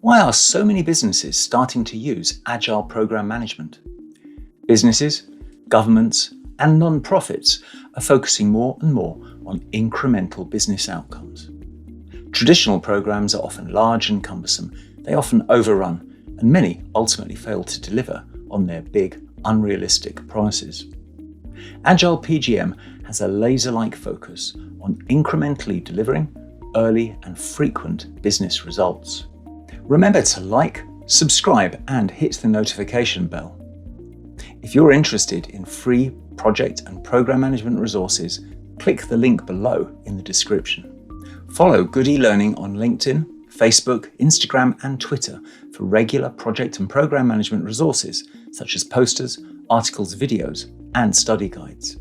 Why are so many businesses starting to use Agile Programme Management? Businesses, governments, and non-profits are focusing more and more on incremental business outcomes. Traditional programs are often large and cumbersome, they often overrun, and many ultimately fail to deliver on their big, unrealistic promises. AgilePgM has a laser-like focus on incrementally delivering early and frequent business results. Remember to like, subscribe, and hit the notification bell. If you're interested in free project and program management resources, click the link below in the description. Follow Good e-Learning on LinkedIn, Facebook, Instagram, and Twitter for regular project and program management resources such as posters, articles, videos, and study guides.